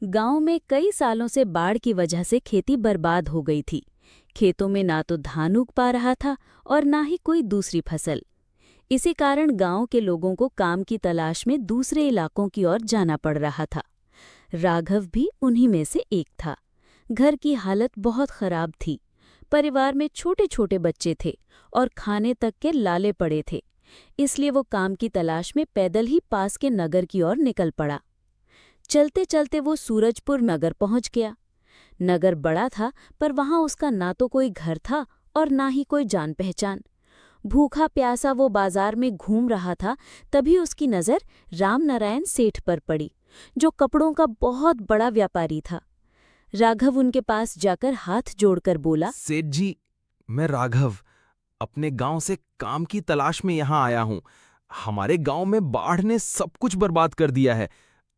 गांव में कई सालों से बाढ़ की वजह से खेती बर्बाद हो गई थी। खेतों में ना तो धान उग पा रहा था और ना ही कोई दूसरी फसल। इसी कारण गांव के लोगों को काम की तलाश में दूसरे इलाकों की ओर जाना पड़ रहा था। राघव भी उन्हीं में से एक था। घर की हालत बहुत खराब थी। परिवार में छोटे छोटे बच्चे थे और खाने तक के लाले पड़े थे। इसलिए वो काम की तलाश में पैदल ही पास के नगर की ओर निकल पड़ा। चलते चलते वो सूरजपुर नगर पहुंच गया। नगर बड़ा था, पर वहां उसका ना तो कोई घर था और ना ही कोई जान पहचान। भूखा प्यासा वो बाजार में घूम रहा था, तभी उसकी नज़र रामनारायण सेठ पर पड़ी, जो कपड़ों का बहुत बड़ा व्यापारी था। राघव उनके पास जाकर हाथ जोड़कर बोला, सेठ जी, मैं राघव अपने गांव से काम की तलाश में यहाँ आया हूँ। हमारे गांव में बाढ़ ने सब कुछ बर्बाद कर दिया है।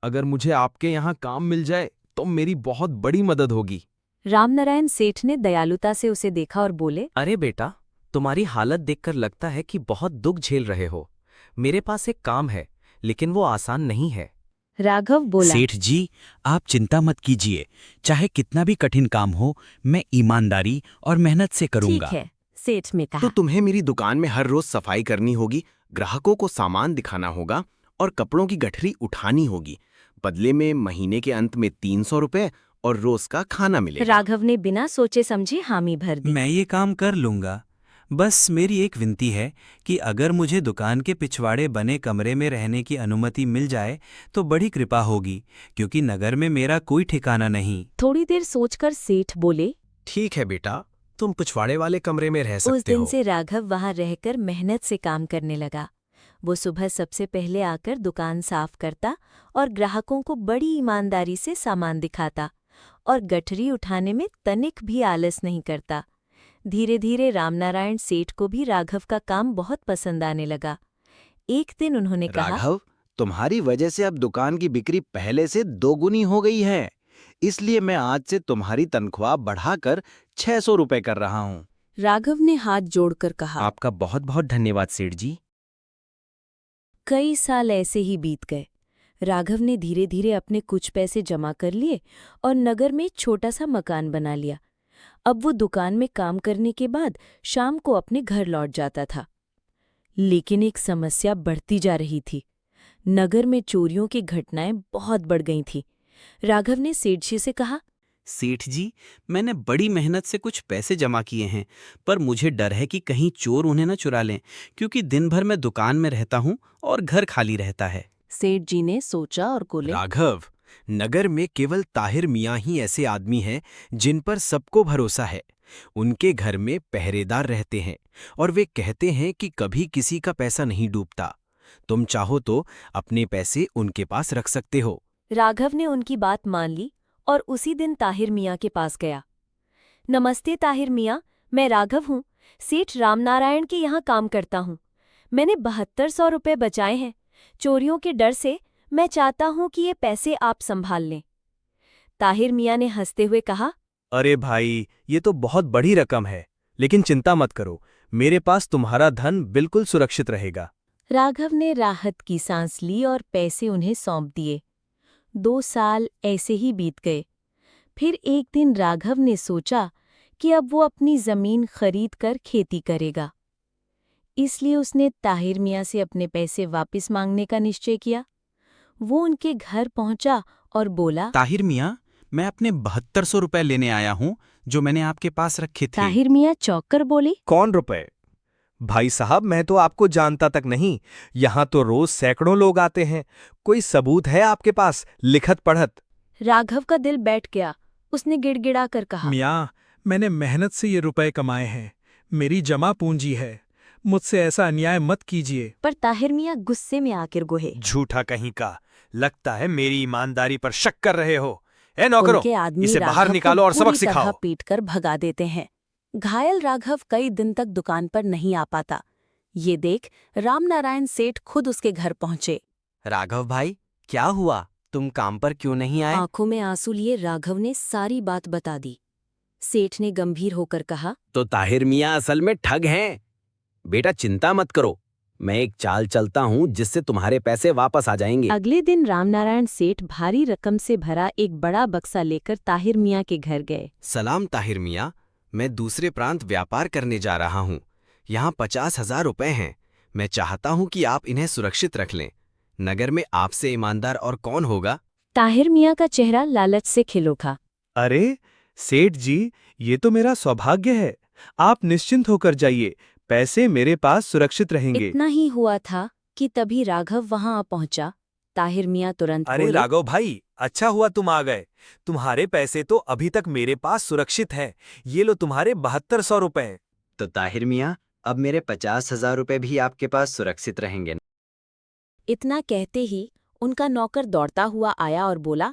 अगर मुझे आपके यहाँ काम मिल जाए तो मेरी बहुत बड़ी मदद होगी। रामनारायण सेठ ने दयालुता से उसे देखा और बोले, अरे बेटा, तुम्हारी हालत देखकर लगता है कि बहुत दुख झेल रहे हो। मेरे पास एक काम है, लेकिन वो आसान नहीं है। राघव बोला, सेठ जी, आप चिंता मत कीजिए। चाहे कितना भी कठिन काम हो, मैं ईमानदारी और मेहनत से ठीक करूंगा। है। सेठ ने तो कहा, तुम्हें मेरी दुकान में हर रोज सफाई करनी होगी, ग्राहकों को सामान दिखाना होगा और कपड़ों की गठरी उठानी होगी। बदले में महीने के अंत में 300 रुपए और रोज का खाना मिलेगा। राघव ने बिना सोचे समझे हामी भर दी। मैं ये काम कर लूंगा। बस मेरी एक विनती है कि अगर मुझे दुकान के पिछवाड़े बने कमरे में रहने की अनुमति मिल जाए तो बड़ी कृपा होगी, क्योंकि नगर में मेरा कोई ठिकाना नहीं। थोड़ी देर सोचकर सेठ बोले, ठीक है बेटा, तुम पिछवाड़े वाले कमरे में रह उस सकते दिन हो। से राघव वहां रहकर मेहनत से काम करने लगा। वो सुबह सबसे पहले आकर दुकान साफ करता और ग्राहकों को बड़ी ईमानदारी से सामान दिखाता और गठरी उठाने में तनिक भी आलस नहीं करता। धीरे धीरे रामनारायण सेठ को भी राघव का काम बहुत पसंद आने लगा। एक दिन उन्होंने कहा, राघव, तुम्हारी वजह से अब दुकान की बिक्री पहले से 2 गुनी हो गई है। इसलिए मैं आज से तुम्हारी तनख्वाह बढ़ाकर 600 रुपए कर रहा हूँ। राघव ने हाथ जोड़कर कहा। आपका बहुत बहुत धन्यवाद सेठ जी। कई साल ऐसे ही बीत गए। राघव ने धीरे धीरे अपने कुछ पैसे जमा कर लिए और नगर में एक छोटा सा मकान बना लिया। अब वो दुकान में काम करने के बाद शाम को अपने घर लौट जाता था। लेकिन एक समस्या बढ़ती जा रही थी। नगर में चोरियों की घटनाएं बहुत बढ़ गई थीं। राघव ने सेठ जी से कहा, सेठ जी, मैंने बड़ी मेहनत से कुछ पैसे जमा किए हैं, पर मुझे डर है कि कहीं चोर उन्हें न चुरा लें, क्योंकि दिन भर मैं दुकान में रहता हूँ और घर खाली रहता है। सेठ जी ने सोचा और बोले, राघव, नगर में केवल ताहिर मियाँ ही ऐसे आदमी हैं जिन पर सबको भरोसा है। उनके घर में पहरेदार रहते हैं और वे कहते हैं कि कभी किसी का पैसा नहीं डूबता। तुम चाहो तो अपने पैसे उनके पास रख सकते हो। राघव ने उनकी बात मान ली और उसी दिन ताहिर मियाँ के पास गया। नमस्ते ताहिर मियाँ, मैं राघव हूँ। सेठ रामनारायण के यहाँ काम करता हूँ। मैंने 7200 रुपये बचाए हैं। चोरियों के डर से मैं चाहता हूँ कि ये पैसे आप संभाल लें। ताहिर मियाँ ने हंसते हुए कहा, अरे भाई, ये तो बहुत बड़ी रकम है, लेकिन चिंता मत करो, मेरे पास तुम्हारा धन बिल्कुल सुरक्षित रहेगा। राघव ने राहत की सांस ली और पैसे उन्हें सौंप दिए। 2 साल ऐसे ही बीत गए। फिर एक दिन राघव ने सोचा कि अब वो अपनी जमीन खरीद कर खेती करेगा। इसलिए उसने ताहिर मियाँ से अपने पैसे वापस मांगने का निश्चय किया। वो उनके घर पहुंचा और बोला, ताहिर मियाँ, मैं अपने 7200 रुपए लेने आया हूँ जो मैंने आपके पास रखे थे। ताहिर मियाँ चौंक कर बोले, कौन रुपए? भाई साहब, मैं तो आपको जानता तक नहीं। यहाँ तो रोज सैकड़ों लोग आते हैं। कोई सबूत है आपके पास, लिखत पढ़त? राघव का दिल बैठ गया। उसने गिड़गिड़ा कर कहा, मियाँ, मैंने मेहनत से ये रुपए कमाए हैं। मेरी जमा पूंजी है। मुझसे ऐसा अन्याय मत कीजिए। पर ताहिर मियाँ गुस्से में आकर गोहे। झूठा कहीं का, लगता है मेरी ईमानदारी पर शक कर रहे हो। ए नौकरों, उनके आदमी इसे राघव बाहर को निकालो और सबक पूरी तरह सिखाओ। पीटकर भगा देते हैं। घायल राघव कई दिन तक दुकान पर नहीं आ पाता। ये देख रामनारायण सेठ खुद उसके घर पहुंचे। राघव भाई, क्या हुआ? तुम काम पर क्यों नहीं आए? आंखों में आंसू लिए राघव ने सारी बात बता दी। सेठ ने गंभीर होकर कहा, तो ताहिर मियाँ असल में ठग हैं। बेटा, चिंता मत करो, मैं एक चाल चलता हूँ जिससे तुम्हारे पैसे वापस आ जाएंगे। अगले दिन रामनारायण सेठ भारी रकम से भरा एक बड़ा बक्सा लेकर ताहिर मियाँ के घर गए। सलाम ताहिर मियाँ, मैं दूसरे प्रांत व्यापार करने जा रहा हूँ। यहाँ 50,000 रुपए हैं। मैं चाहता हूँ कि आप इन्हें सुरक्षित रख लें। नगर में आपसे ईमानदार और कौन होगा? ताहिर मियाँ का चेहरा लालच से खिल उठा। अरे सेठ जी, ये तो मेरा सौभाग्य है। आप निश्चिंत होकर जाइए, पैसे मेरे पास सुरक्षित रहेंगे। इतना ही हुआ था कि तभी राघव वहां आ पहुंचा। ताहिर मियाँ तुरंत अरे बोले, राघव भाई, अच्छा हुआ तुम आ गए। तुम्हारे पैसे तो अभी तक मेरे पास सुरक्षित हैं। ये लो तुम्हारे 7200 रुपए। तो ताहिर मियाँ, अब मेरे 50,000 रुपए भी आपके पास सुरक्षित रहेंगे। इतना कहते ही उनका नौकर दौड़ता हुआ आया और बोला,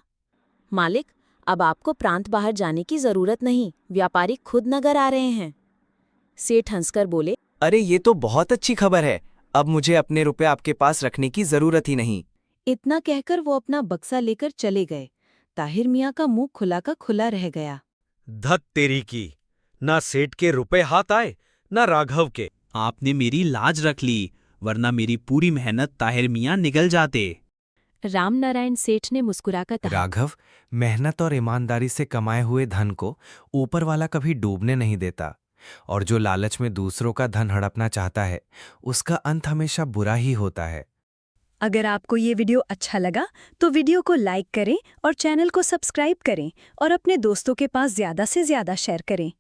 मालिक, अब आपको प्रांत बाहर जाने की जरूरत नहीं, व्यापारी खुद नगर आ रहे हैं। सेठ हंसकर बोले, अरे ये तो बहुत अच्छी खबर है। अब मुझे अपने रुपए आपके पास रखने की जरूरत ही नहीं। इतना कहकर वो अपना बक्सा लेकर चले गए। ताहिर मियाँ का मुंह खुला का खुला रह गया। धत तेरी की, ना सेठ के रुपए हाथ आए ना राघव के। आपने मेरी लाज रख ली, वरना मेरी पूरी मेहनत ताहिर मियाँ निगल जाते। रामनारायण सेठ ने मुस्कुराकर कहा, राघव, मेहनत और ईमानदारी से कमाए हुए धन को ऊपर वाला कभी डूबने नहीं देता, और जो लालच में दूसरों का धन हड़पना चाहता है उसका अंत हमेशा बुरा ही होता है। अगर आपको ये वीडियो अच्छा लगा तो वीडियो को लाइक करें और चैनल को सब्सक्राइब करें और अपने दोस्तों के पास ज़्यादा से ज़्यादा शेयर करें।